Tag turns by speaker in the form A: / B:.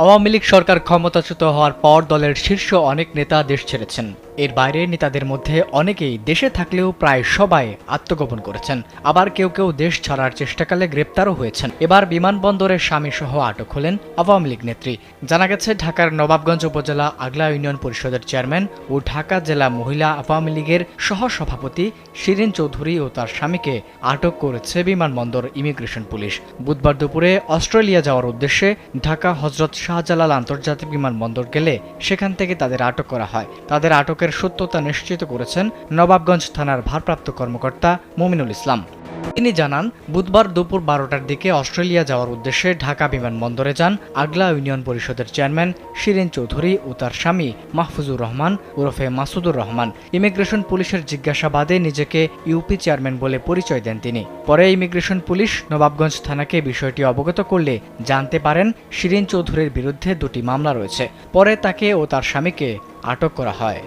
A: আওয়ামী লীগ সরকার ক্ষমতাচ্যুত হওয়ার পর দলের শীর্ষ অনেক নেতা দেশ ছেড়েছেন। এর বাইরে নেতাদের মধ্যে অনেকেই দেশে থাকলেও প্রায় সবাই আত্মগোপন করেছেন। আবার কেউ কেউ দেশ ছাড়ার চেষ্টাকালে গ্রেপ্তারও হয়েছেন। এবার বিমানবন্দরে স্বামীসহ আটক হলেন আওয়ামী লীগ নেত্রী। জানা গেছে, ঢাকার নবাবগঞ্জ উপজেলা আগলা ইউনিয়ন পরিষদের চেয়ারম্যান ও ঢাকা জেলা মহিলা আওয়ামী লীগের সহসভাপতি শিরিন চৌধুরী ও তার স্বামীকে আটক করেছে বিমানবন্দর ইমিগ্রেশন পুলিশ। বুধবার দুপুরে অস্ট্রেলিয়া যাওয়ার উদ্দেশ্যে ঢাকা হজরত শাহজালাল আন্তর্জাতিক বিমানবন্দর গেলে সেখান থেকে তাদের আটক করা হয়। তাদের আটকের সত্যতা নিশ্চিত করেছেন নবাবগঞ্জ থানার ভারপ্রাপ্ত কর্মকর্তা মুমিনুল ইসলাম। তিনি জানান, বুধবার দুপুর 12টার দিকে অস্ট্রেলিয়া যাওয়ার উদ্দেশ্যে ঢাকা বিমানবন্দরে যান আগলা ইউনিয়ন পরিষদের চেয়ারম্যান শিরিন চৌধুরী ও তার স্বামী মাহফুজুর রহমান ওরফে মাসুদুর রহমান। ইমিগ্রেশন পুলিশের জিজ্ঞাসাবাদে নিজেকে ইউপি চেয়ারম্যান বলে পরিচয় দেন তিনি। পরে ইমিগ্রেশন পুলিশ নবাবগঞ্জ থানাকে বিষয়টি অবগত করলে জানতে পারেন শিরিন চৌধুরীর বিরুদ্ধে দুটি মামলা রয়েছে। পরে তাকে ও তার স্বামীকে আটক করা হয়।